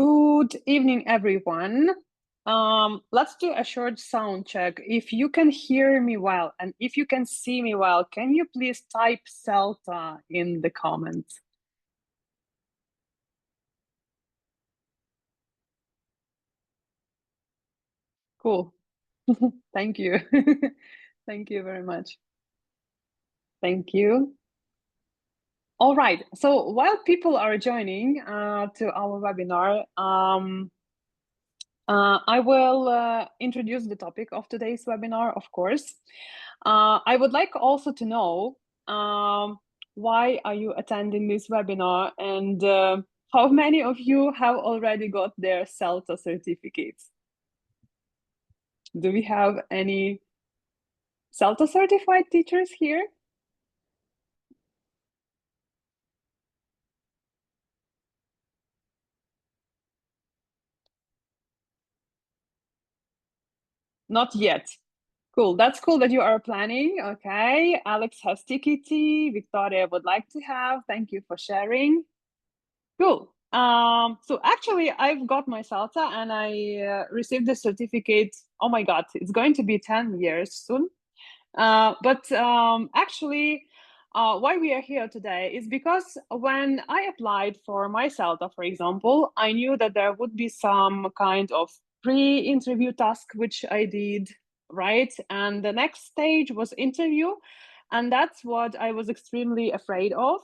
Good evening, everyone. Let's do a short sound check. If you can hear me well and if you can see me well, can you please type CELTA in the comments? Cool. Thank you. Thank you very much. Thank you. All right. So while people are joining to our webinar, I will introduce the topic of today's webinar, of course. I would like also to know why are you attending this webinar and how many of you have already got their CELTA certificates? Do we have any CELTA certified teachers here? Not yet. Cool. That's cool that you are planning. Okay. Alex has TKT. Victoria would like to have. Thank you for sharing. Cool. So actually, I've got my CELTA and I received the certificate. Oh my God, it's going to be 10 years soon. Actually, why we are here today is because when I applied for my CELTA, for example, I knew that there would be some kind of pre-interview task, which I did, right? And the next stage was interview. And that's what I was extremely afraid of.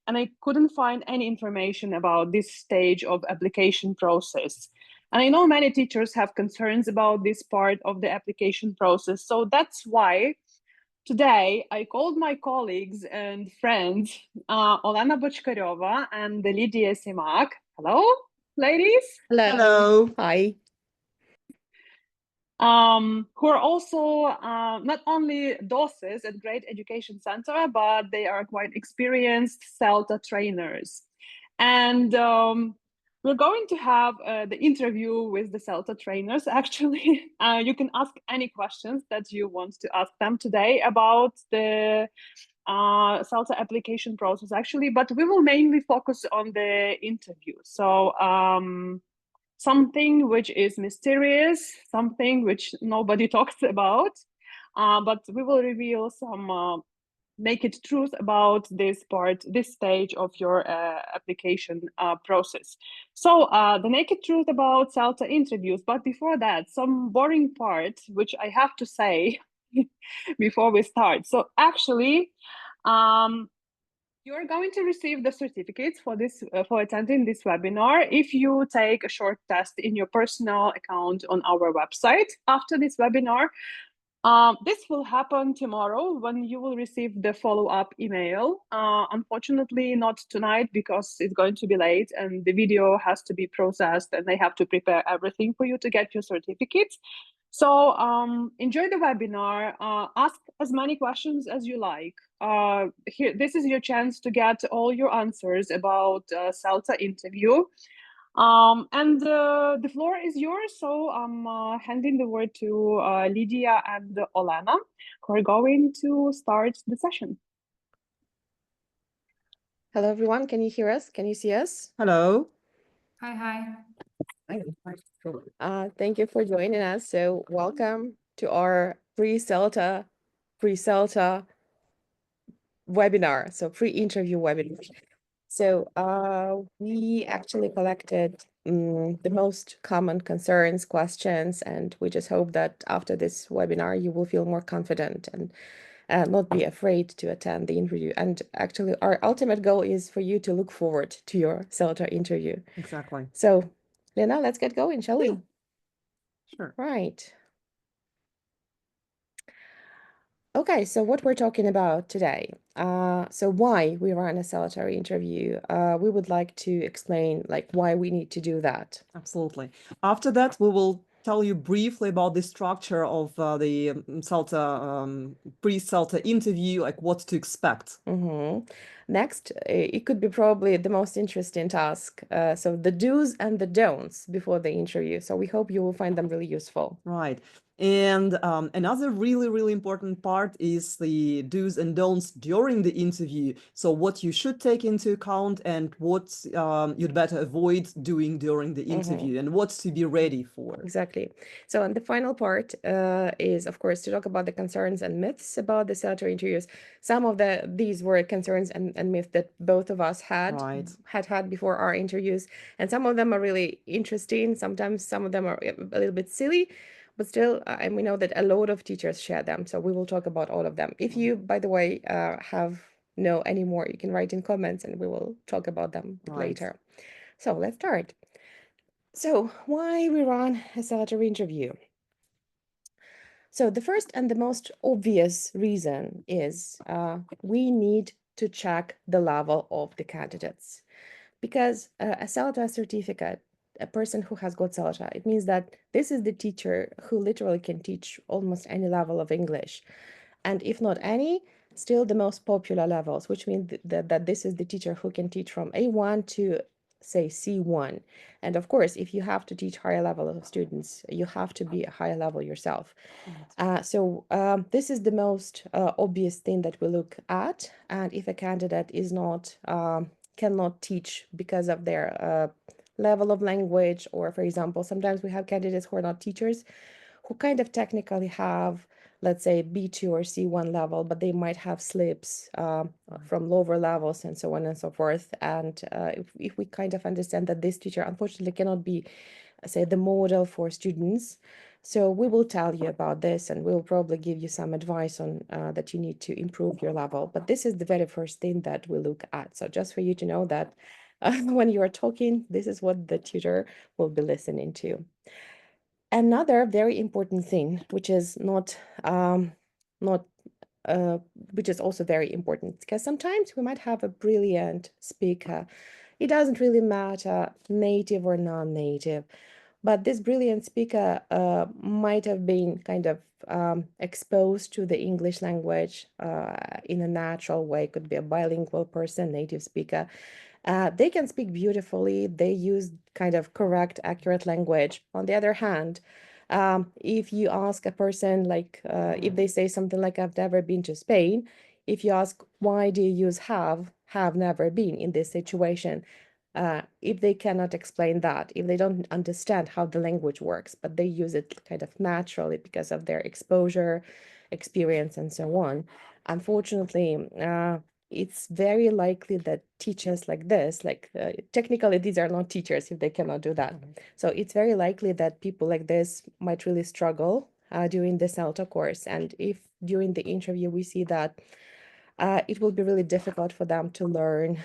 And I couldn't find any information about this stage of application process. And I know many teachers have concerns about this part of the application process. So that's why today, I called my colleagues and friends, Olena Bochkaryova and Lydia Simak. Hello, ladies. Hello. Hi. Who are also not only DOSes at Great Education Center, but they are quite experienced CELTA trainers. And we're going to have the interview with the CELTA trainers, actually. You can ask any questions that you want to ask them today about the CELTA application process, actually, but we will mainly focus on the interview. So something which is mysterious, something which nobody talks about, but we will reveal some naked truth about this part, this stage of your application process. So the naked truth about CELTA interviews, but before that, some boring part, which I have to say before we start. So actually, you're going to receive the certificates for this for attending this webinar if you take a short test in your personal account on our website after this webinar. This will happen tomorrow when you will receive the follow-up email. Unfortunately, not tonight because it's going to be late and the video has to be processed and they have to prepare everything for you to get your certificates. So enjoy the webinar, ask as many questions as you like. Here, this is your chance to get all your answers about CELTA interview. And the floor is yours. So I'm handing the word to Lydia and Olena, who are going to start the session. Hello, everyone. Can you hear us? Can you see us? Hello. Hi. Thank you for joining us. So welcome to our pre-CELTA webinar, so pre-interview webinar. So we actually collected the most common concerns, questions, and we just hope that after this webinar, you will feel more confident and not be afraid to attend the interview. And actually, our ultimate goal is for you to look forward to your CELTA interview. Exactly. So, Lena, let's get going, shall we? Sure. Right. Okay, so what we're talking about today. So why we run a CELTA interview. We would like to explain why we need to do that. Absolutely. After that, we will tell you briefly about the structure of the CELTA pre-CELTA interview, like what to expect. Next, it could be probably the most interesting task. So the do's and the don'ts before the interview. So we hope you will find them really useful. Right. And another really, really important part is the do's and don'ts during the interview. So what you should take into account and what you'd better avoid doing during the interview and what to be ready for. Exactly. So, and the final part is, of course, to talk about the concerns and myths about the CELTA interviews. Some of these were concerns and myths that both of us had before our interviews, and some of them are really interesting. Sometimes some of them are a little bit silly, but still, and we know that a lot of teachers share them. So we will talk about all of them. If you, by the way, know any more, you can write in comments, and we will talk about them later. So let's start. So why we run a CELTA interview? So the first and the most obvious reason is we need to check the level of the candidates, because a CELTA certificate, a person who has got CELTA, it means that this is the teacher who literally can teach almost any level of English. And if not any, still the most popular levels, which means that this is the teacher who can teach from A1 to say C1. And of course, if you have to teach higher level of students, you have to be a higher level yourself. This is the most obvious thing that we look at. And if a candidate is not cannot teach because of their level of language, or for example, sometimes we have candidates who are not teachers, who kind of technically have, let's say, B2 or C1 level, but they might have slips from lower levels and so on and so forth. And if we kind of understand that this teacher unfortunately cannot be, say, the model for students, so we will tell you about this, and we'll probably give you some advice on that you need to improve your level. But this is the very first thing that we look at. So just for you to know that when you are talking, this is what the tutor will be listening to. Another very important thing, which is which is also very important, because sometimes we might have a brilliant speaker. It doesn't really matter native or non-native, but this brilliant speaker might have been kind of exposed to the English language in a natural way. Could be a bilingual person, native speaker. They can speak beautifully. They use kind of correct, accurate language. On the other hand, if you ask a person, like if they say something like, I've never been to Spain, if you ask, why do you use have never been in this situation? If they cannot explain that, if they don't understand how the language works, but they use it kind of naturally because of their exposure, experience, and so on, unfortunately, it's very likely that teachers like this, technically these are not teachers if they cannot do that. So it's very likely that people like this might really struggle during the CELTA course. And if during the interview we see that it will be really difficult for them to learn,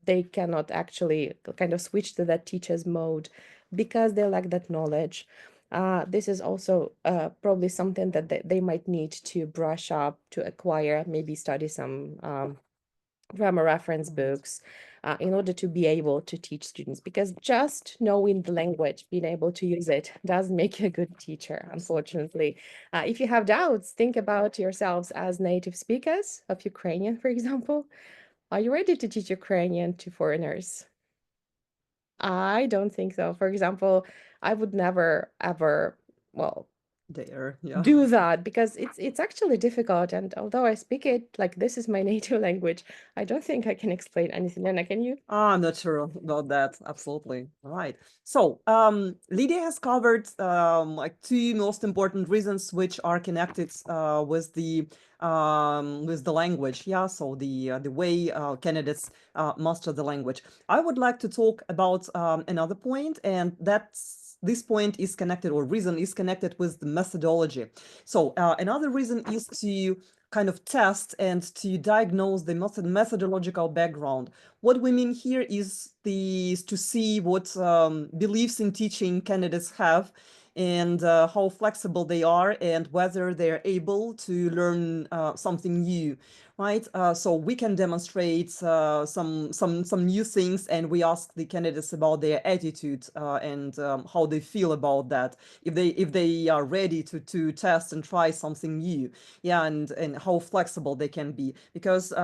they cannot actually kind of switch to that teacher's mode because they lack that knowledge. This is also probably something that they might need to brush up, to acquire, maybe study some grammar reference books in order to be able to teach students, because just knowing the language, being able to use it, does make you a good teacher, unfortunately. If you have doubts, think about yourselves as native speakers of Ukrainian, for example. Are you ready to teach Ukrainian to foreigners? I don't think so. For example, I would never, ever, well, do that, because it's actually difficult. And although I speak it like this is my native language, I don't think I can explain anything. Lena, can you? I'm not sure about that. Absolutely. All right. So Lydia has covered like two most important reasons which are connected with the language. Yeah. So the way candidates master the language. I would like to talk about another point, and this point is connected, or reason is connected, with the methodology. So another reason is to kind of test and to diagnose the methodological background. What we mean here is to see what beliefs in teaching candidates have, and how flexible they are, and whether they're able to learn something new, right? So we can demonstrate some new things, and we ask the candidates about their attitude and how they feel about that, if they are ready to test and try something new, yeah, and how flexible they can be, because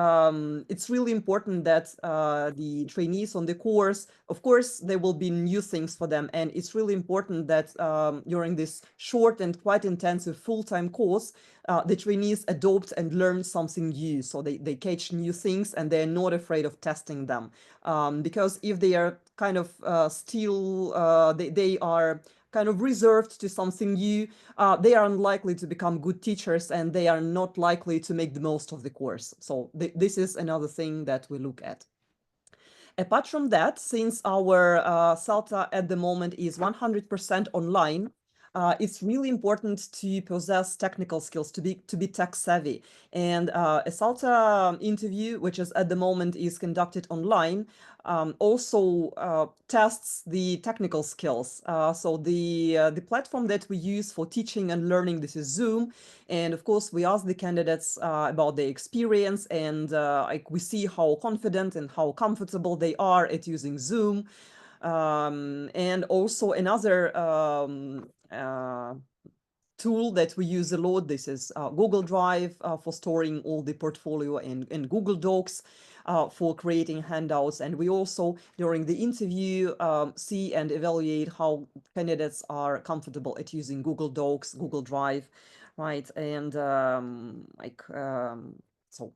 it's really important that the trainees on the course, of course, there will be new things for them, and it's really important that during this short and quite intensive full-time course, the trainees adopt and learn something new. So they catch new things and they're not afraid of testing them. Because if they are kind of they are kind of reserved to something new, they are unlikely to become good teachers and they are not likely to make the most of the course. So this is another thing that we look at. Apart from that, since our CELTA at the moment is 100% online, it's really important to possess technical skills, to be tech savvy. And a CELTA interview, which is at the moment is conducted online, also tests the technical skills. So the platform that we use for teaching and learning, this is Zoom. And of course, we ask the candidates about their experience, and like we see how confident and how comfortable they are at using Zoom. And also another tool that we use a lot, this is Google Drive for storing all the portfolio, and Google Docs for creating handouts. And we also, during the interview, see and evaluate how candidates are comfortable at using Google Docs, Google Drive, right? And so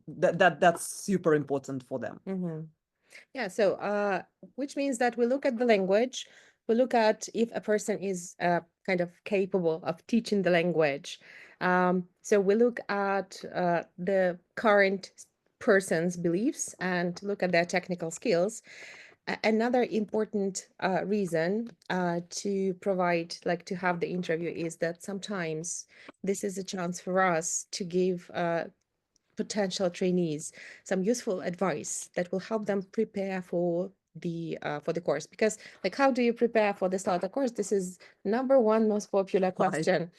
that's super important for them. Mm-hmm. Yeah, so which means that we look at the language, we look at if a person is kind of capable of teaching the language. So we look at the current person's beliefs and look at their technical skills. Another important reason to provide, like to have the interview, is that sometimes this is a chance for us to give potential trainees some useful advice that will help them prepare for the course. Because, like, how do you prepare for the CELTA course? This is number one most popular question.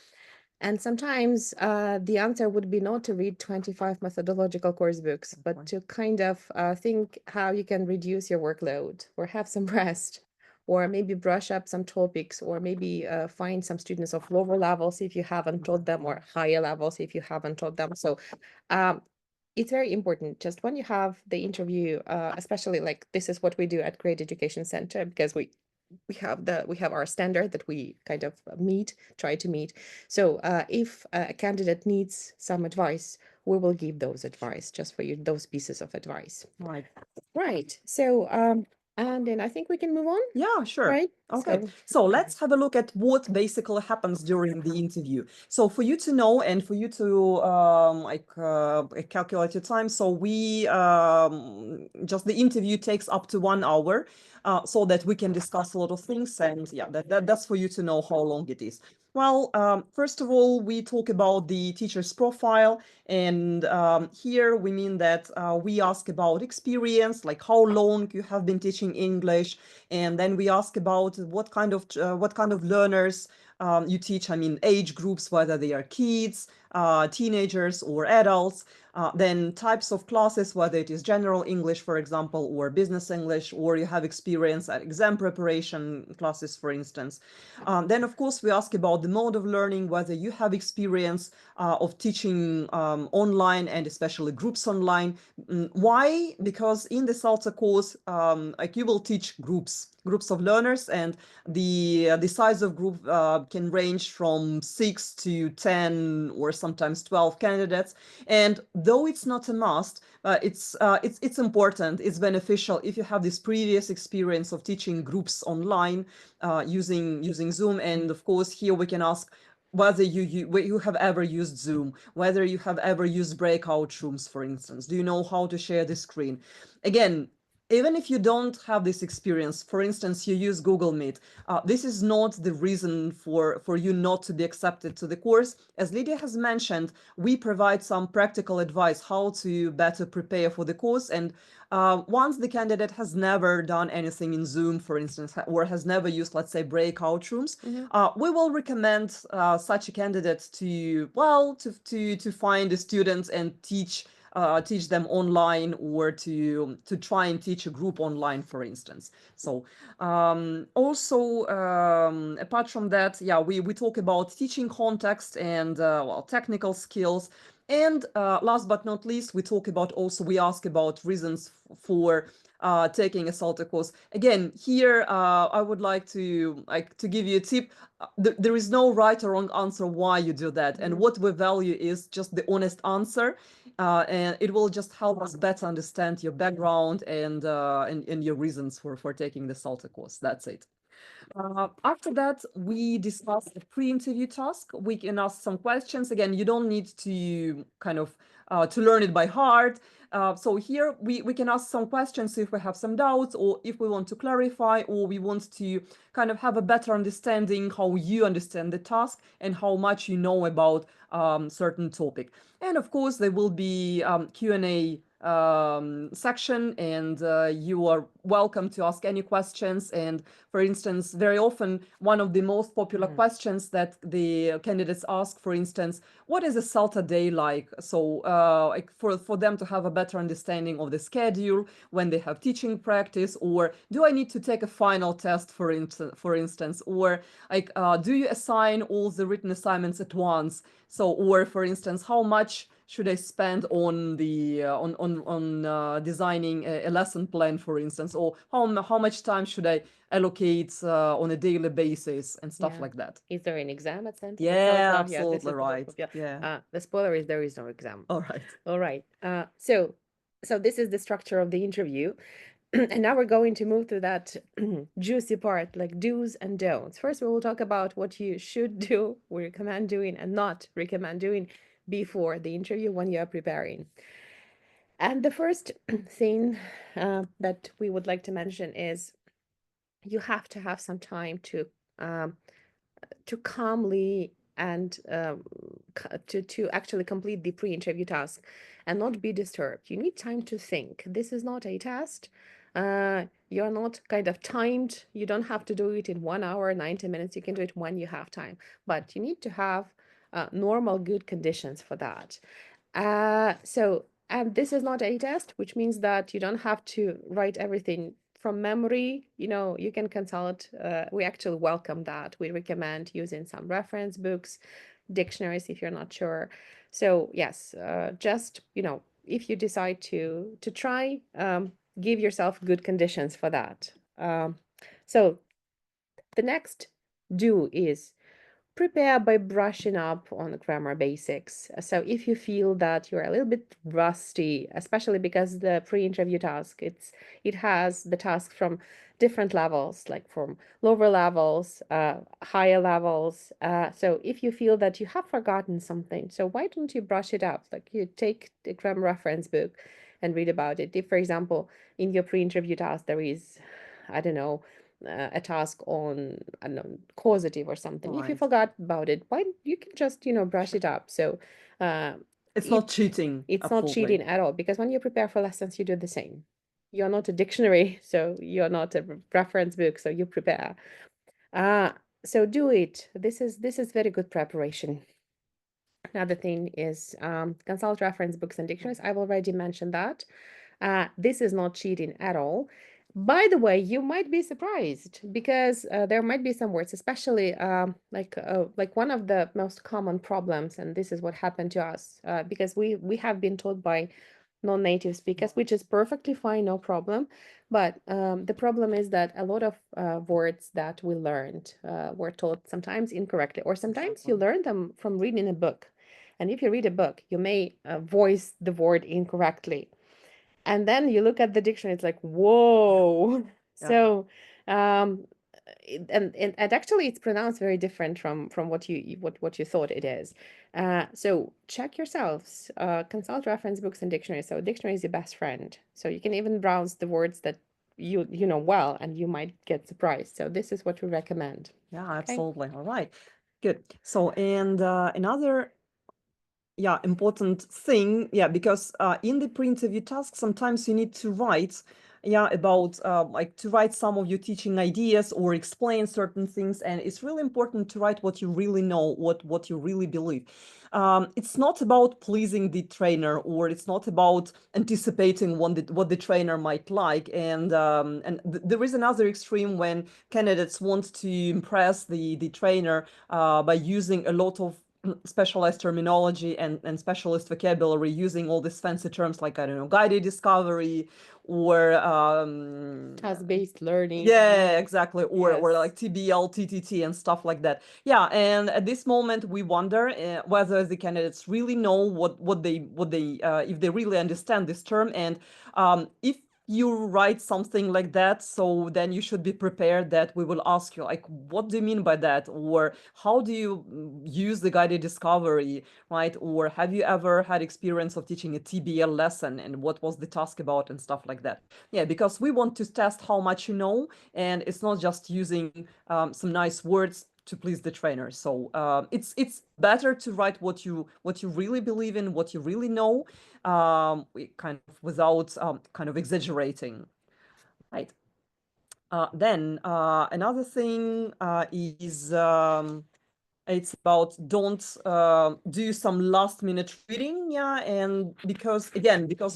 And sometimes the answer would be not to read 25 methodological course books, but to kind of think how you can reduce your workload or have some rest, or maybe brush up some topics, or maybe find some students of lower levels if you haven't taught them, or higher levels if you haven't taught them. So it's very important just when you have the interview, especially like this is what we do at Great Education Center, because we have our standard that we kind of try to meet. So if a candidate needs some advice, we will give those advice just for you, those pieces of advice. Right. So and then I think we can move on. Yeah, sure. Right. Okay. So let's have a look at what basically happens during the interview. So for you to know and for you to calculate your time, so we just the interview takes up to 1 hour, so that we can discuss a lot of things. And yeah, that's for you to know how long it is. Well, first of all, we talk about the teacher's profile, and here we mean that we ask about experience, like how long you have been teaching English, and then we ask about what kind of learners you teach. I mean, age groups, whether they are kids, teenagers, or adults. Then types of classes, whether it is general English, for example, or business English, or you have experience at exam preparation classes, for instance. Then, of course, we ask about the mode of learning, whether you have experience of teaching online, and especially groups online. Why? Because in the CELTA course, like you will teach groups of learners, and the size of group can range from 6 to 10 or sometimes 12 candidates. And though it's not a must, it's important, it's beneficial if you have this previous experience of teaching groups online using Zoom. And of course, here we can ask whether you have ever used Zoom, whether you have ever used breakout rooms, for instance. Do you know how to share the screen? Again, even if you don't have this experience, for instance, you use Google Meet, this is not the reason for you not to be accepted to the course. As Lydia has mentioned, we provide some practical advice how to better prepare for the course. And once the candidate has never done anything in Zoom, for instance, or has never used, let's say, breakout rooms, we will recommend such a candidate to find a student and teach them online, or to try and teach a group online, for instance. So also apart from that, yeah, we talk about teaching context and technical skills. And last but not least, we ask about reasons for taking a CELTA course. Again, here I would like to give you a tip. There is no right or wrong answer why you do that, and what we value is just the honest answer, and it will just help us better understand your background and your reasons for taking the CELTA course. That's it. After that, we discuss the pre-interview task. We can ask some questions. Again, you don't need to kind of to learn it by heart. So here we can ask some questions if we have some doubts, or if we want to clarify, or we want to kind of have a better understanding how you understand the task and how much you know about certain topic. And of course, there will be Q&A section, and you are welcome to ask any questions. And for instance, very often one of the most popular questions that the candidates ask, for instance, what is a CELTA day like? So like for them to have a better understanding of the schedule when they have teaching practice, or do I need to take a final test, for instance, or like do you assign all the written assignments at once? So, or for instance, how much should I spend on the designing a lesson plan, for instance, or how much time should I allocate on a daily basis and stuff like that? Is there an exam at CELTA? Yeah, This is absolutely the right. hope, yeah. Yeah. The spoiler is there is no exam. All right. All right. So this is the structure of the interview. And now we're going to move to that juicy part, like do's and don'ts. First, we will talk about what you should do, we recommend doing, and not recommend doing before the interview when you are preparing. And the first thing that we would like to mention is you have to have some time to calmly and to actually complete the pre-interview task and not be disturbed. You need time to think. This is not a test. You're not kind of timed. You don't have to do it in 1 hour, 90 minutes. You can do it when you have time, but you need to have normal, good conditions for that. And this is not a test, which means that you don't have to write everything from memory. You can consult. We actually welcome that. We recommend using some reference books, dictionaries if you're not sure. So yes, just if you decide to try, give yourself good conditions for that. So the next do is prepare by brushing up on the grammar basics. So if you feel that you're a little bit rusty, especially because the pre-interview task, it has the task from different levels, like from lower levels, higher levels. So if you feel that you have forgotten something, so why don't you brush it up? Like you take the grammar reference book and read about it. If, for example, in your pre-interview task, there is, I don't know, a task on, I don't know, causative or something. If you Right. forgot about it, why you can just brush it up. So It's not cheating. it's not Absolutely. cheating at all, because when you prepare for lessons, you do the same. You're not a dictionary, so you're not a reference book, so you prepare. So do it. This is very good preparation. Another thing is consult reference books and dictionaries. I've already mentioned that. This is not cheating at all. By the way, you might be surprised, because there might be some words, especially like one of the most common problems, and this is what happened to us, because we have been taught by non-native speakers, which is perfectly fine, no problem. But the problem is that a lot of words that we learned were taught sometimes incorrectly, or sometimes you learn them from reading a book. And if you read a book, you may voice the word incorrectly. And then you look at the dictionary, it's like, whoa. Yeah. So, and actually it's pronounced very different from what you thought it is. So check yourselves, consult reference books and dictionaries. So dictionary is your best friend. So you can even browse the words that you know well, and you might get surprised. So this is what we recommend. Yeah, absolutely. All right. Good. So, and another important thing, because in the pre-interview task, sometimes you need to write about like to write some of your teaching ideas or explain certain things, and it's really important to write what you really know, what you really believe. It's not about pleasing the trainer, or it's not about anticipating what the trainer might like, and there is another extreme when candidates want to impress the trainer by using a lot of specialized terminology and specialist vocabulary using all these fancy terms like, I don't know, guided discovery or task-based learning. yeah, exactly, or Yes. like TBL, TTT and stuff like that. Yeah, and at this moment we wonder whether the candidates really know what they if they really understand this term, and if you write something like that, so then you should be prepared that we will ask you like, what do you mean by that, or how do you use the guided discovery, right? Or have you ever had experience of teaching a TBL lesson, and what was the task about, and stuff like that. Yeah, because we want to test how much you know, and it's not just using some nice words to please the trainer. So it's better to write what you really believe in, what you really know, kind of without kind of exaggerating, right? Then another thing is it's about don't do some last minute reading, yeah, and because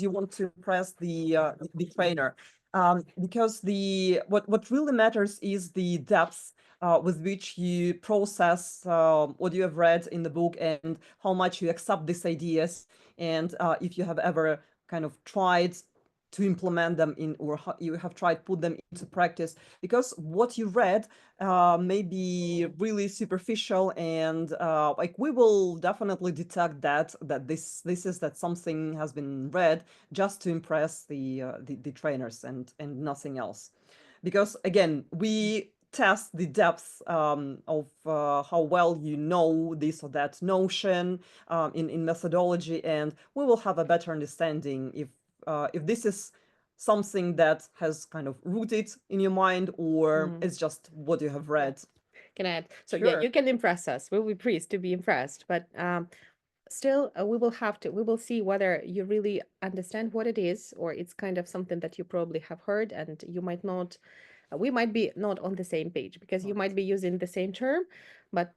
you want to impress the trainer, because the what really matters is the depth with which you process what you have read in the book, and how much you accept these ideas, and if you have ever kind of tried to implement them in, or you have tried put them into practice, because what you read may be really superficial, and like we will definitely detect that this is that something has been read just to impress the trainers and nothing else, because again we test the depth of how well you know this or that notion in methodology, and we will have a better understanding if this is something that has kind of rooted in your mind, or it's just what you have read. Can I add? So yeah, Sure. you can impress us. We'll be pleased to be impressed, but still, we will see whether you really understand what it is, or it's kind of something that you probably have heard and you might not. We might be not on the same page, because you might be using the same term, but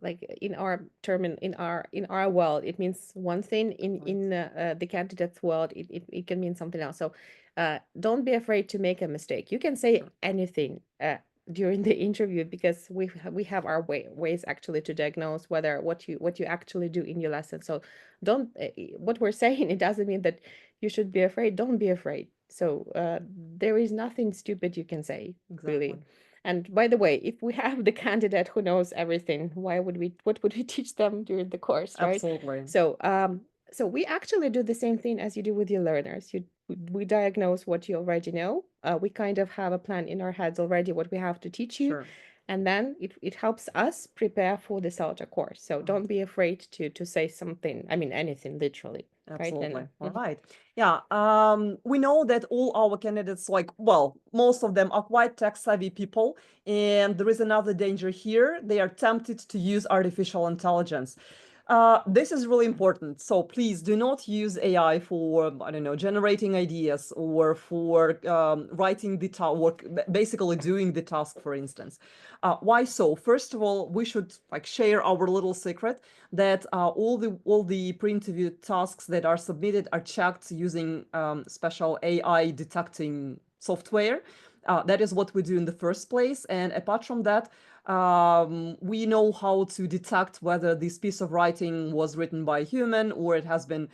like in our term, in our world, it means one thing. In the candidate's world, it can mean something else. So don't be afraid to make a mistake. You can say anything during the interview, because we have our ways actually to diagnose whether what you actually do in your lesson. So don't what we're saying, it doesn't mean that you should be afraid. Don't be afraid. So there is nothing stupid you can say, really. Exactly. And by the way, if we have the candidate who knows everything, what would we teach them during the course, right? Absolutely. So we actually do the same thing as you do with your learners. We diagnose what you already know. We kind of have a plan in our heads already what we have to teach you, Sure. and then it helps us prepare for the CELTA course. So don't be afraid to say something. I mean, anything, literally. Right, Absolutely. Lena? All right. Yeah. We know that all our candidates, like, well, most of them are quite tech-savvy people, and there is another danger here. They are tempted to use artificial intelligence. This is really important. So please do not use AI for, I don't know, generating ideas, or for writing the task, work, basically doing the task, for instance. Why so? First of all, we should like share our little secret that all the pre-interview tasks that are submitted are checked using special AI detecting software. That is what we do in the first place. And apart from that, we know how to detect whether this piece of writing was written by a human or it has been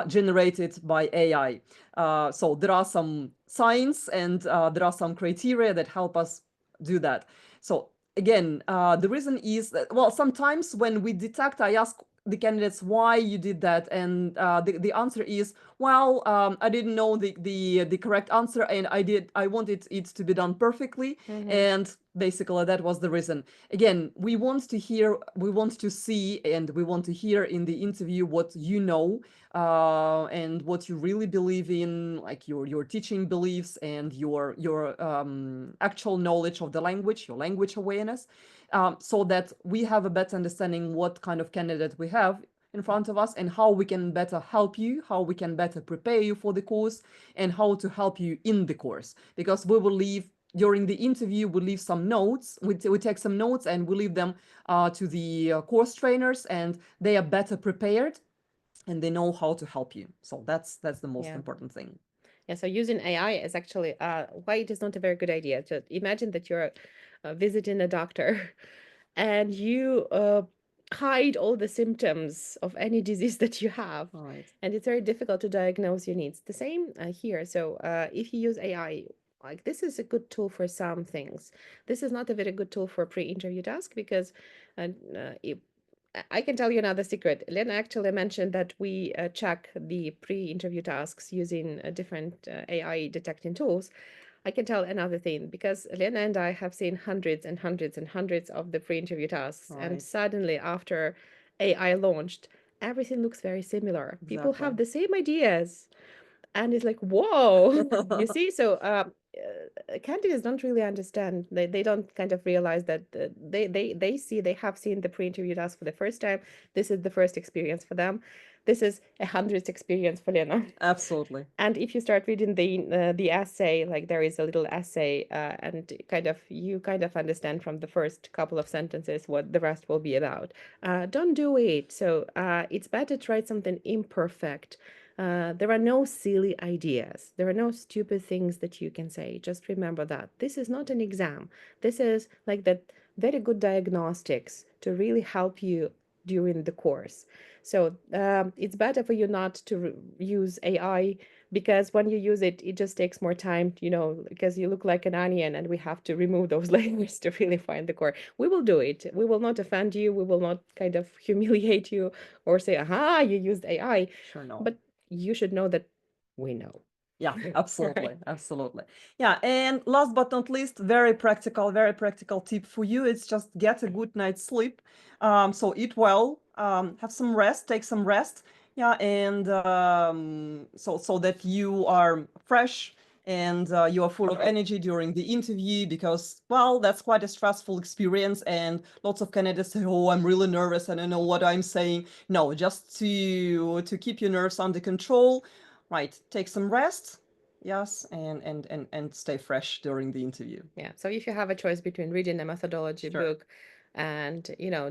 generated by AI. So there are some signs, and there are some criteria that help us do that. So again, the reason is that, well, sometimes when we detect, I ask the candidates why you did that, and the answer is, well, I didn't know the correct answer, and I wanted it to be done perfectly, and basically that was the reason. Again, we want to hear, we want to see, and we want to hear in the interview what you know, and what you really believe in, like your teaching beliefs and your actual knowledge of the language, your language awareness, so that we have a better understanding what kind of candidate we have in front of us, and how we can better help you, how we can better prepare you for the course, and how to help you in the course. Because we will leave during the interview, we leave some notes, we take some notes, and we leave them to the course trainers, and they are better prepared, and they know how to help you. So that's the most Yeah. important thing. Yeah, so using AI is actually why it is not a very good idea. So imagine that you're visiting a doctor and you hide all the symptoms of any disease that you have. Right. And it's very difficult to diagnose your needs. The same here. So if you use AI, like this is a good tool for some things. This is not a very good tool for a pre-interview task because I can tell you another secret. Lena actually mentioned that we check the pre-interview tasks using different AI detecting tools. I can tell another thing because Lena and I have seen hundreds and hundreds and hundreds of the pre-interview tasks, and Right. suddenly after AI launched, everything looks very similar. People Exactly. have the same ideas, and it's like, whoa, you see? So candidates don't really understand. They don't kind of realize that they have seen the pre-interview task for the first time. This is the first experience for them. This is a hundredth experience for Lena. Absolutely. And if you start reading the essay, like there is a little essay, and you kind of understand from the first couple of sentences what the rest will be about. Don't do it. So it's better to write something imperfect. There are no silly ideas. There are no stupid things that you can say. Just remember that this is not an exam. This is like that very good diagnostics to really help you during the course. So it's better for you not to use AI because when you use it, it just takes more time, because you look like an onion and we have to remove those layers to really find the core. We will do it. We will not offend you. We will not kind of humiliate you or say, aha, you used AI. Sure, no. But you should know that we know. Yeah, absolutely, absolutely. Yeah, and last but not least, very practical tip for you. It's just get a good night's sleep. So eat well, have some rest, take some rest. Yeah, and so that you are fresh and you are full of energy during the interview because, well, that's quite a stressful experience. And lots of candidates say, "Oh, I'm really nervous. I don't know what I'm saying." No, just to keep your nerves under control. Right, take some rest, yes, and stay fresh during the interview. Yeah. So if you have a choice between reading a methodology Sure. book and,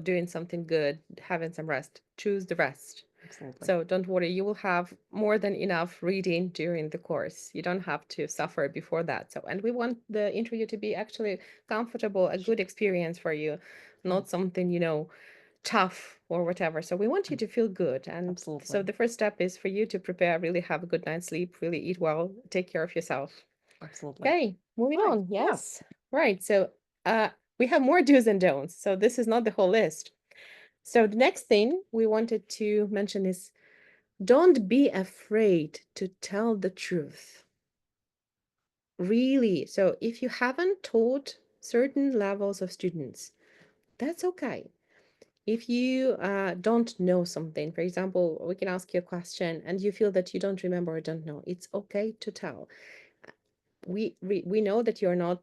doing something good, having some rest, choose the rest. Absolutely. So don't worry, you will have more than enough reading during the course. You don't have to suffer before that. So, and we want the interview to be actually comfortable, a good experience for you, not something, tough or whatever. So we want you to feel good. And Absolutely. so the first step is for you to prepare, really have a good night's sleep, really eat well, take care of yourself. Absolutely. Okay, moving Right, on. yeah. Yes. Right. So we have more do's and don'ts. So this is not the whole list. So the next thing we wanted to mention is don't be afraid to tell the truth. Really. So if you haven't taught certain levels of students, that's okay. If you don't know something, for example, we can ask you a question and you feel that you don't remember or don't know, it's okay to tell. We know that you're not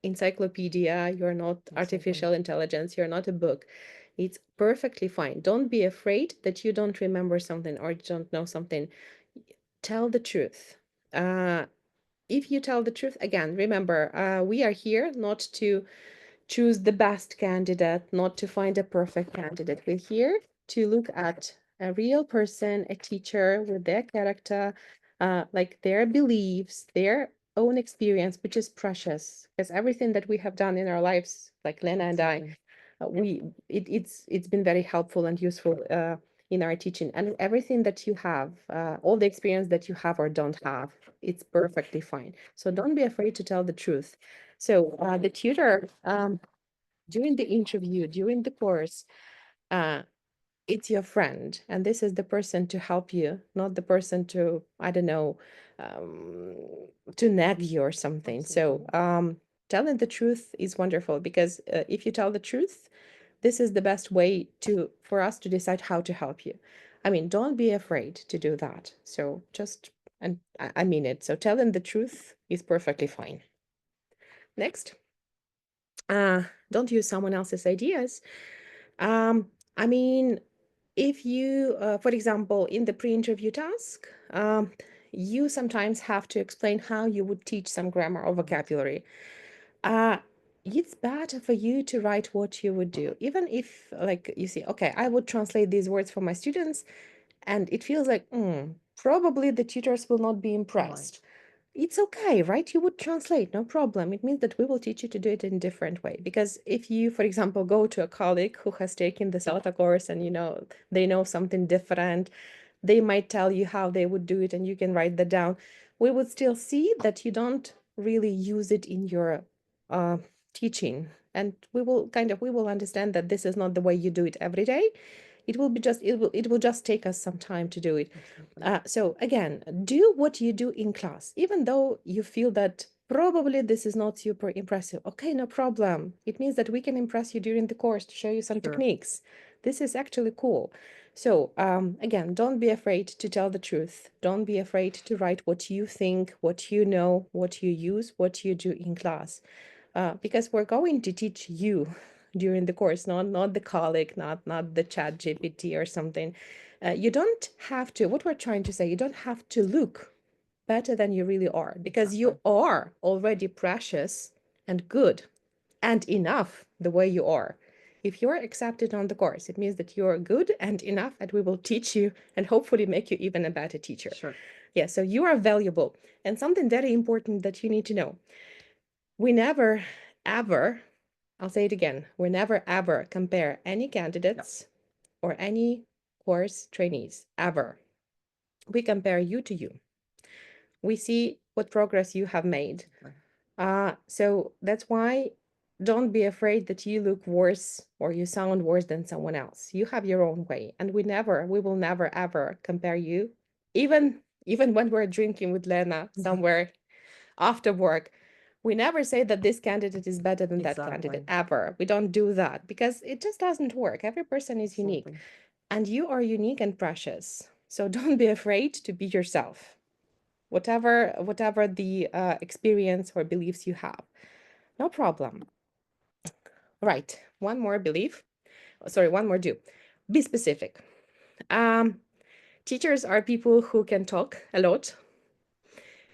encyclopedia, you're not artificial intelligence, you're not a book. It's perfectly fine. Don't be afraid that you don't remember something or don't know something. Tell the truth. If you tell the truth, again, remember, we are here not to choose the best candidate, not to find a perfect candidate. We're here to look at a real person, a teacher with their character, like their beliefs, their own experience, which is precious because everything that we have done in our lives, like Lena and I, it's been very helpful and useful in our teaching. And everything that you have, all the experience that you have or don't have, it's perfectly fine. So don't be afraid to tell the truth. So the tutor, during the interview, during the course, it's your friend, and this is the person to help you, not the person to, I don't know, um, to nag you or something. So telling the truth is wonderful because if you tell the truth, this is the best way for us to decide how to help you. I mean, don't be afraid to do that. So just, and I mean it. So telling the truth is perfectly fine. Next, don't use someone else's ideas. I mean, if you, for example, in the pre-interview task, you sometimes have to explain how you would teach some grammar or vocabulary. Uh, it's better for you to write what you would do, even if, like, you see, okay, I would translate these words for my students, and it feels like, probably the tutors will not be impressed. it's okay, right? You would translate, no problem. It means that we will teach you to do it in a different way. Because if you, for example, go to a colleague who has taken the CELTA course and, they know something different, they might tell you how they would do it and you can write that down. We would still see that you don't really use it in your teaching. And we will understand that this is not the way you do it every day. It will just take us some time to do it. So again, do what you do in class, even though you feel that probably this is not super impressive. Okay, no problem. It means that we can impress you during the course to show you some techniques. This is actually cool. So again, don't be afraid to tell the truth. Don't be afraid to write what you think, what you know, what you use, what you do in class. Because we're going to teach you during the course, not the colleague, not the chat GPT or something. You don't have to, what we're trying to say, you don't have to look better than you really are, because you are already precious and good and enough the way you are. If you're accepted on the course, it means that you're good and enough, and we will teach you and hopefully make you even a better teacher. Sure. Yeah, so you are valuable. And something very important that you need to know, we never, ever, I'll say it again, we never, ever compare any candidates or any course trainees, ever. We compare you to you. We see what progress you have made. So that's why don't be afraid that you look worse or you sound worse than someone else. You have your own way, and we will never, ever compare you. Even when we're drinking with Lena somewhere after work, we never say that this candidate is better than that candidate, ever. We don't do that because it just doesn't work. Every person is unique, and you are unique and precious. So don't be afraid to be yourself, whatever the experience or beliefs you have. No problem. Right. One more belief. Sorry, one more do. Be specific. Teachers are people who can talk a lot.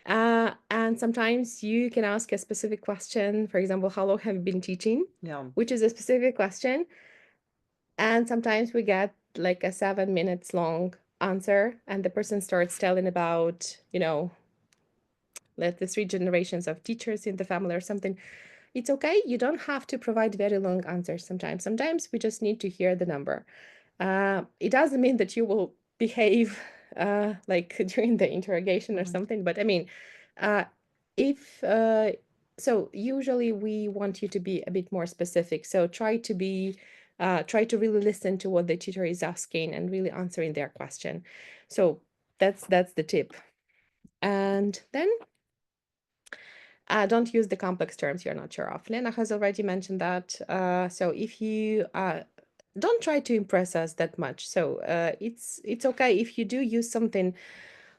And sometimes you can ask a specific question. For example, how long have you been teaching? Yeah. Which is a specific question. And sometimes we get like a 7 minutes long answer, and the person starts telling about, like the 3 generations of teachers in the family or something. It's okay. You don't have to provide very long answers sometimes. Sometimes we just need to hear the number. It doesn't mean that you will behave like during the interrogation or something, but I mean, if so usually we want you to be a bit more specific. So try to really listen to what the teacher is asking and really answering their question. So that's the tip. And then don't use the complex terms you're not sure of. Lena has already mentioned that. So if you don't try to impress us that much. So it's okay if you do use something,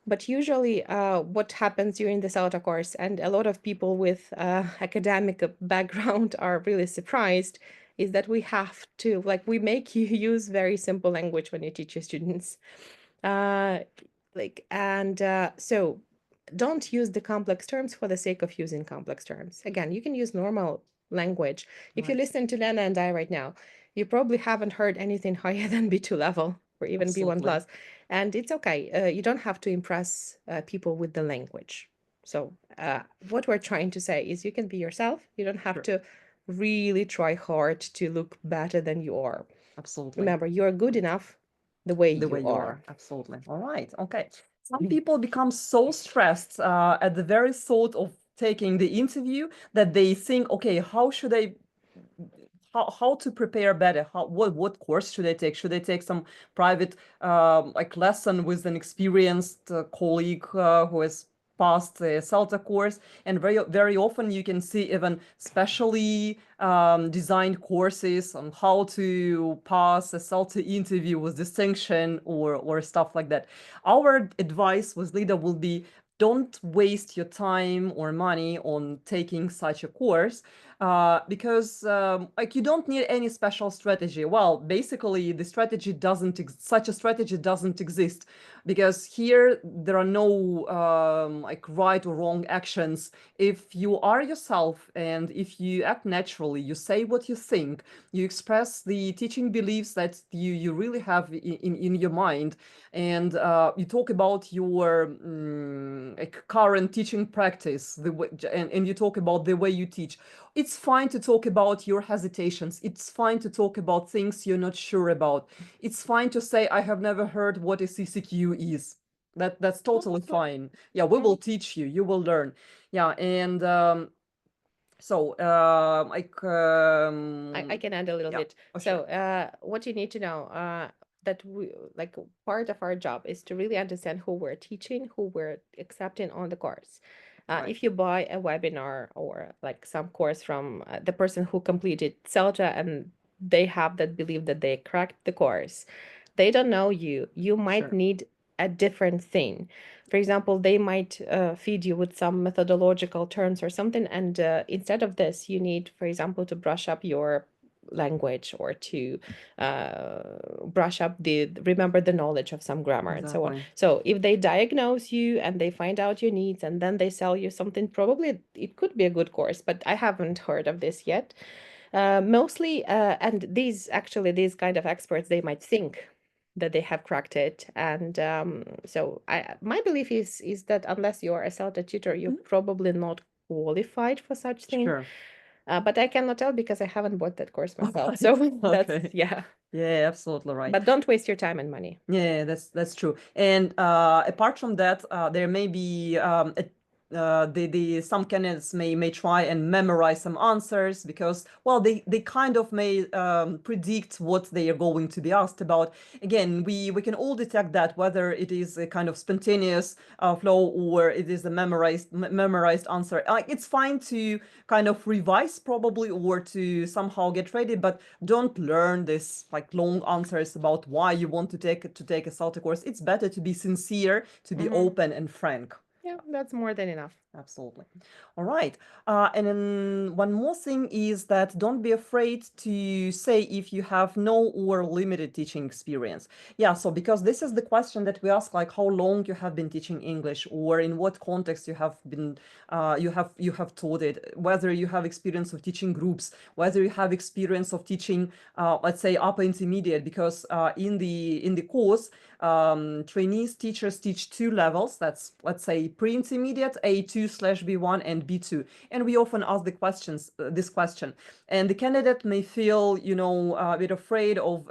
but usually what happens during the CELTA course, and a lot of people with academic background are really surprised, is that we have to, like, we make you use very simple language when you teach your students. So don't use the complex terms for the sake of using complex terms. Again, you can use normal language. If you listen to Lena and I right now, you probably haven't heard anything higher than B2 level or even B1 plus. And it's okay. You don't have to impress people with the language. So what we're trying to say is you can be yourself. You don't have to really try hard to look better than you are. Absolutely. Remember, you're good enough the way you are. Absolutely. All right. Okay. Some people become so stressed at the very thought of taking the interview that they think, okay, how should I how to prepare better? What course should I take? Should I take some private like lesson with an experienced colleague who has passed the CELTA course? And very often you can see even specially designed courses on how to pass a CELTA interview with distinction or stuff like that. Our advice with Lida will be, don't waste your time or money on taking such a course. because like you don't need any special strategy. Well, basically, the strategy doesn't such a strategy doesn't exist, because here there are no like right or wrong actions. If you are yourself and if you act naturally, you say what you think, you express the teaching beliefs that you really have in your mind, and you talk about your like current teaching practice, the way, and you talk about the way you teach. It's fine to talk about your hesitations. It's fine to talk about things you're not sure about. It's fine to say, I have never heard what a CCQ is. That's totally fine. Yeah, we will teach you. You will learn. Yeah, and so like I can add a little yeah. bit. Oh, So, sure. what you need to know, that we like part of our job is to really understand who we're teaching, who we're accepting on the course. Right. If you buy a webinar or like some course from the person who completed CELTA and they have that belief that they cracked the course, they don't know you. You might Sure. need a different thing. For example, they might feed you with some methodological terms or something, and instead of this, you need, for example, to brush up your language or to brush up remember the knowledge of some grammar and so on. Exactly. So if they diagnose you and they find out your needs and then they sell you something, probably it could be a good course, but I haven't heard of this yet. Mostly, and these kind of experts, they might think that they have cracked it, and so my belief is that unless you're a CELTA tutor, you're probably not qualified for such thing. Sure. But I cannot tell because I haven't bought that course myself. So that's Okay. yeah. Yeah, absolutely right. But don't waste your time and money. Yeah, that's true. And apart from that, there may be the some candidates may try and memorize some answers, because well they kind of may predict what they are going to be asked about. Again, we can all detect that, whether it is a kind of spontaneous flow or it is a memorized answer. Like, it's fine to kind of revise probably, or to somehow get ready, but don't learn this like long answers about why you want to take a CELTA course. It's better to be sincere, to be open and frank. Yeah, that's more than enough. Absolutely. All right. And then one more thing is that don't be afraid to say if you have no or limited teaching experience. Yeah, so because this is the question that we ask, like how long you have been teaching English, or in what context you have been, you have taught it, whether you have experience of teaching groups, whether you have experience of teaching, let's say upper intermediate, because in the course, trainees teachers teach two levels. That's, let's say, pre-intermediate, A2/B1 and B2. And we often ask this question, and the candidate may feel, a bit afraid of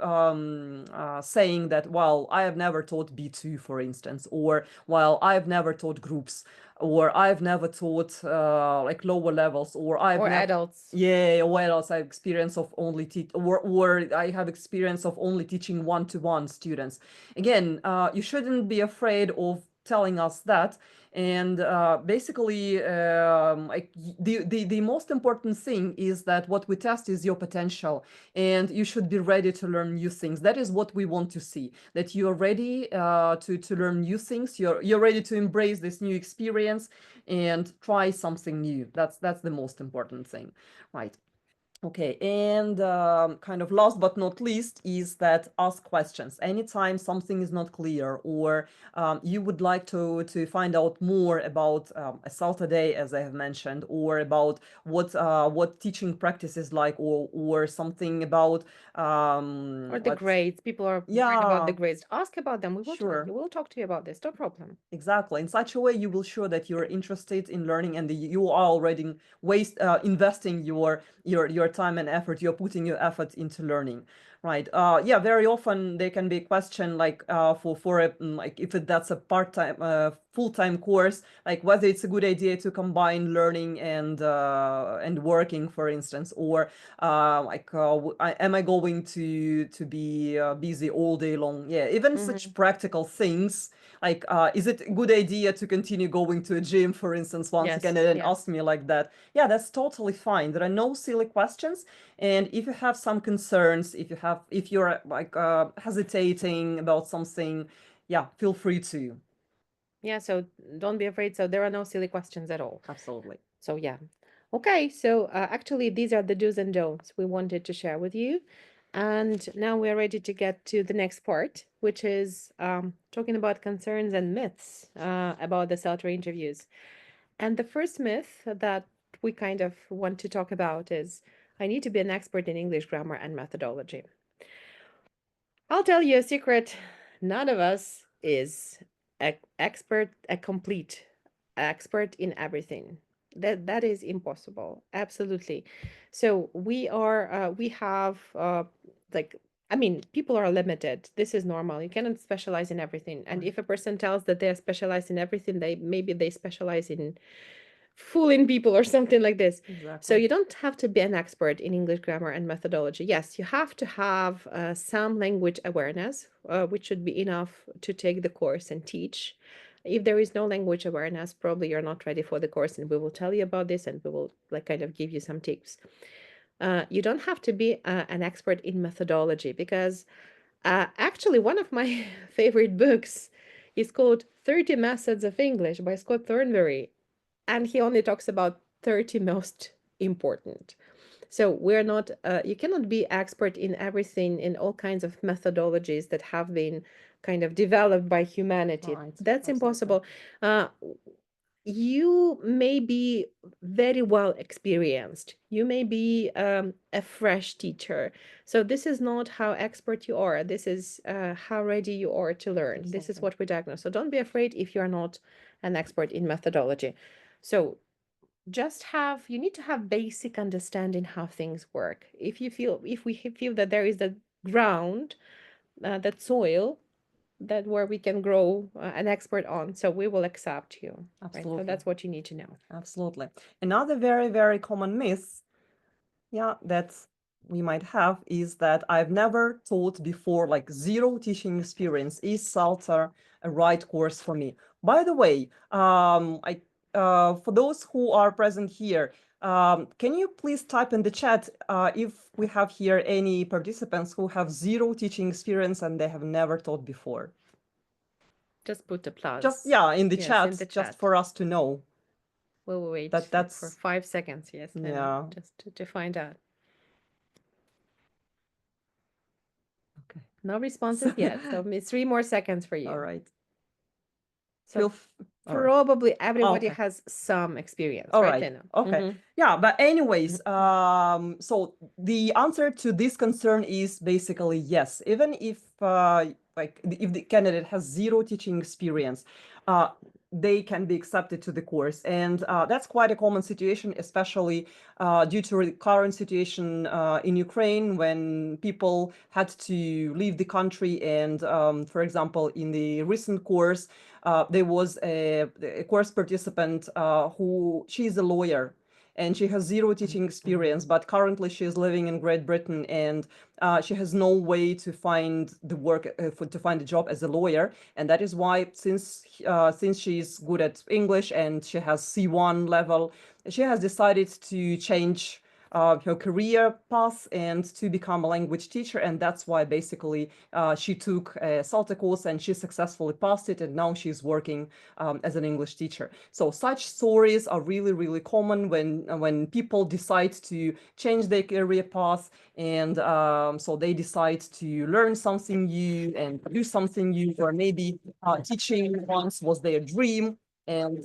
saying that, well, I have never taught B2, for instance, or well, I've never taught groups, or I've never taught like lower levels, or Or adults. yeah, or else I have experience of only or I have experience of only teaching one-to-one students. Again, you shouldn't be afraid of telling us that. And basically, like the most important thing is that what we test is your potential, and you should be ready to learn new things. That is what we want to see, that you're ready to learn new things. You're ready to embrace this new experience and try something new. That's the most important thing, right? Okay, and kind of last but not least is that ask questions. Anytime something is not clear, or you would like to find out more about a CELTA day, as I have mentioned, or about what teaching practice is like, or something about Or the grades. People are worried about the grades. Ask about them. We will Sure. we'll talk to you about this. No problem. Exactly. In such a way, you will show that you're interested in learning, and you are already investing your time and effort. You're putting your effort into learning, right? Yeah. Very often there can be a question like for a like if that's a part-time full-time course, like whether it's a good idea to combine learning and working, for instance, or am I going to be busy all day long? Yeah. Even such practical things, like is it a good idea to continue going to a gym, for instance, once again, and then ask me like that? Yeah, that's totally fine. There are no silly questions. And if you have some concerns, if you're like hesitating about something, yeah, feel free to. Yeah, so don't be afraid. So there are no silly questions at all. Absolutely. So yeah. Okay, so actually, these are the do's and don'ts we wanted to share with you. And now we're ready to get to the next part, which is talking about concerns and myths about the CELTA interviews. And the first myth that we kind of want to talk about is I need to be an expert in English grammar and methodology. I'll tell you a secret. None of us is a complete expert in everything. That is impossible. Absolutely. So we have like I mean, people are limited. This is normal. You cannot specialize in everything. And if a person tells that they're specialized in everything, they specialize in fooling people or something like this. So Exactly. you don't have to be an expert in English grammar and methodology. Yes, you have to have some language awareness, which should be enough to take the course and teach. If there is no language awareness, probably you're not ready for the course, and we will tell you about this, and we will like kind of give you some tips. You don't have to be an expert in methodology because actually one of my favorite books is called 30 Methods of English by Scott Thornberry, and he only talks about 30 most important. So we're not you cannot be expert in everything, in all kinds of methodologies that have been kind of developed by humanity. Right. That's Absolutely. impossible. You may be very well experienced, you may be a fresh teacher, so this is not how expert you are. This is how ready you are to learn. This is Exactly. what we diagnose. So don't be afraid if you're not an expert in methodology. So you need to have basic understanding how things work. If we feel that there is a ground, that soil, that where we can grow an expert on, so we will accept you. Right? So Absolutely. that's what you need to know. Absolutely. Another very, very common myth, that we might have is that I've never taught before, like zero teaching experience. Is CELTA a right course for me? By the way, for those who are present here, can you please type in the chat if we have here any participants who have zero teaching experience and they have never taught before? Just put the plus. Just, in the Yes, chat, in the just chat. for us to know. We'll wait That's for 5 seconds. Yes, yeah. and just to find out. Okay. No responses yet, so 3 more seconds for you. All right. So all right. probably everybody Okay. has some experience, All right, right. Lena? Okay. Mhm. Yeah, but anyways, so the answer to this concern is basically yes. Even if if the candidate has zero teaching experience, they can be accepted to the course, and that's quite a common situation, especially due to the current situation in Ukraine, when people had to leave the country. And for example, in the recent course, there was a course participant who she's a lawyer, and she has zero teaching experience, but currently she is living in Great Britain, and she has no way to find the work to find a job as a lawyer. And that is why, since she's good at English and she has C1 level, she has decided to change her career path and to become a language teacher. And that's why basically she took a CELTA course and she successfully passed it, and now she's working as an English teacher. So such stories are really, really common when people decide to change their career path, and so they decide to learn something new and do something new, or maybe teaching once was their dream, and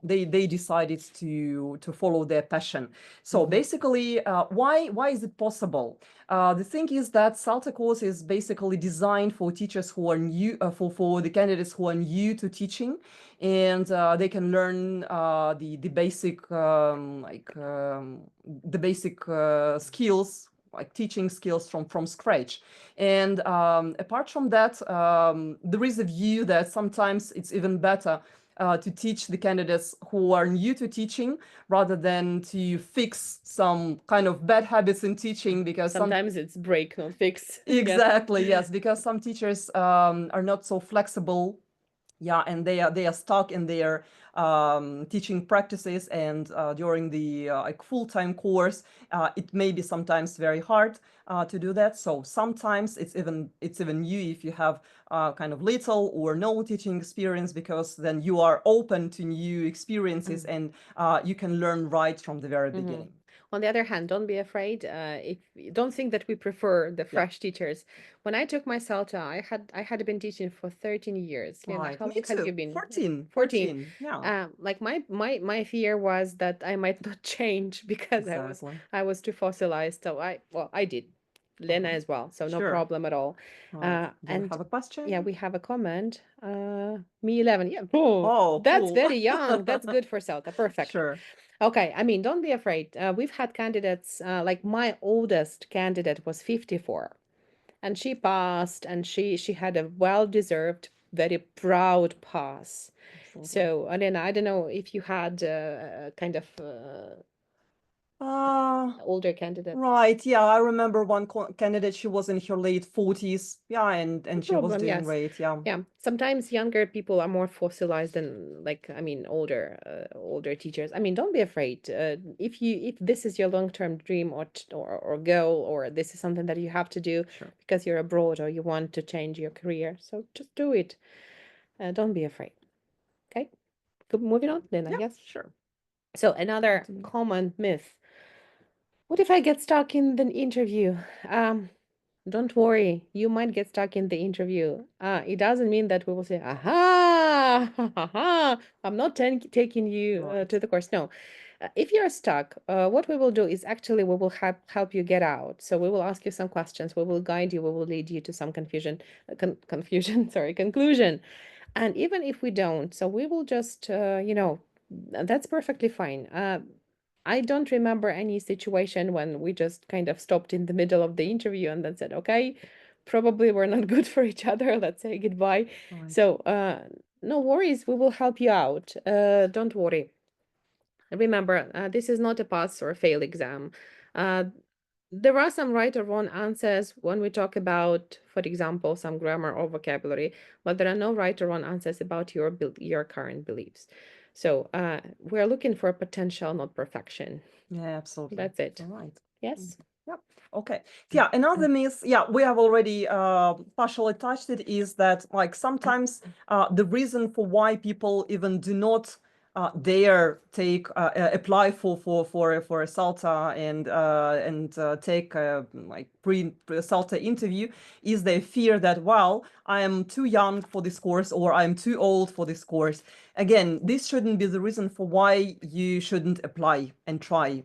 they decided to follow their passion. So basically, why is it possible? The thing is that CELTA course is basically designed for teachers who are new, for the candidates who are new to teaching, and they can learn the basic skills, like teaching skills from scratch. And apart from that, there is a view that sometimes it's even better to teach the candidates who are new to teaching rather than to fix some kind of bad habits in teaching, because sometimes it's break, not fix. Exactly, yes, because some teachers are not so flexible Yeah, and they are stuck in their teaching practices, and during the like full-time course, it may be sometimes very hard to do that. So sometimes it's even you if you have kind of little or no teaching experience, because then you are open to new experiences and you can learn right from the very beginning. On the other hand, don't be afraid. If don't think that we prefer the Yeah. fresh teachers. When I took my CELTA, I had been teaching for 13 years. Lena, Right. how Me long have too. you been? 14. 14. Yeah. Like my fear was that I might not change because Exactly. I was too fossilized. So I did. Lena as well. So no Sure. problem at all. Right. Do you And have a question? yeah, we have a comment. Me 11. Yeah. Oh, Oh, that's cool. very young. That's good for CELTA. Perfect. Sure. Okay, I mean, don't be afraid. We've had candidates, like my oldest candidate was 54, and she passed, and she had a well-deserved, very proud pass. Absolutely. So, Elena, I don't know if you had kind of Uh, older candidate. right. Yeah, I remember one candidate. She was in her late 40s. Yeah, and No she was problem, doing yes. great. Yeah. Yeah, sometimes younger people are more fossilized than like I mean older teachers. I mean, don't be afraid. If this is your long-term dream or goal, or this is something that you have to do Sure. because you're abroad or you want to change your career, so just do it. Don't be afraid. Okay, moving on then, I Yeah, guess. sure. So another common myth. What if I get stuck in the interview? Don't worry, you might get stuck in the interview. It doesn't mean that we will say, aha, ha, ha, ha, I'm not taking you Right. to the course. No. If you're stuck, what we will do is actually we will help you get out. So we will ask you some questions. We will guide you. We will lead you to some confusion, sorry, conclusion. And even if we don't, so we will just, that's perfectly fine. I don't remember any situation when we just kind of stopped in the middle of the interview and then said, okay, probably we're not good for each other. Let's say goodbye. Right. So, no worries. We will help you out. Don't worry. Remember, this is not a pass or a fail exam. Uh, there are some right or wrong answers when we talk about, for example, some grammar or vocabulary, but there are no right or wrong answers about your current beliefs. So we're looking for potential, not perfection. Yeah, absolutely. That's it. All right. Yes. Yep. Okay. Yeah. Another myth, yeah, we have already partially touched it, is that like sometimes the reason for why people even do not dare take apply for a CELTA and take like pre-CELTA interview is they fear that, well, I am too young for this course or I'm too old for this course. Again, this shouldn't be the reason for why you shouldn't apply and try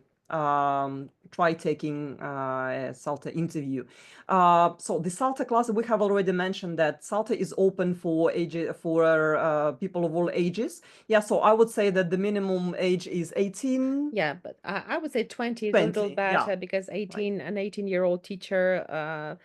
taking a CELTA interview. So the CELTA class, we have already mentioned that CELTA is open for people of all ages. Yeah, so I would say that the minimum age is 18. Yeah, but I would say 20 is a little 20, yeah. better because 18, an 18-year-old teacher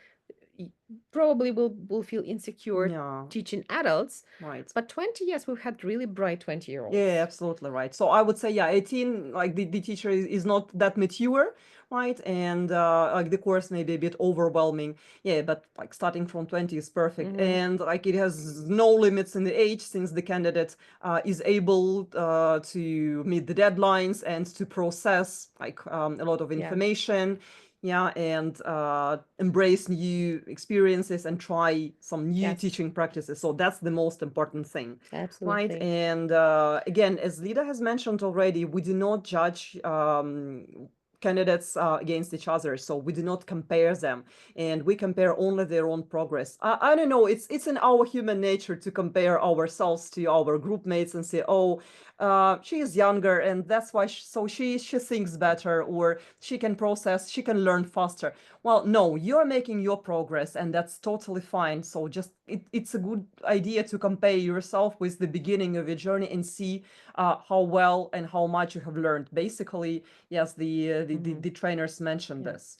probably will feel insecure Yeah, teaching adults. right. But 20, yes, we've had really bright 20-year-olds. Yeah, absolutely right. So I would say, yeah, 18, like the teacher is not that mature, right? And like the course may be a bit overwhelming. Yeah, but like starting from 20 is perfect. And like it has no limits in the age, since the candidate is able to meet the deadlines and to process like a lot of information. Yeah, and embrace new experiences and try some new teaching practices. So that's the most important thing. Absolutely. Right. And again, as Lida has mentioned already, we do not judge candidates against each other, so we do not compare them, and we compare only their own progress. I don't know, it's in our human nature to compare ourselves to our group mates and say, oh, she is younger and that's why she thinks better, or she can process, she can learn faster. Well, no, you're making your progress and that's totally fine. So just it's a good idea to compare yourself with the beginning of your journey and see how well and how much you have learned. Basically, yes, the trainers mentioned this.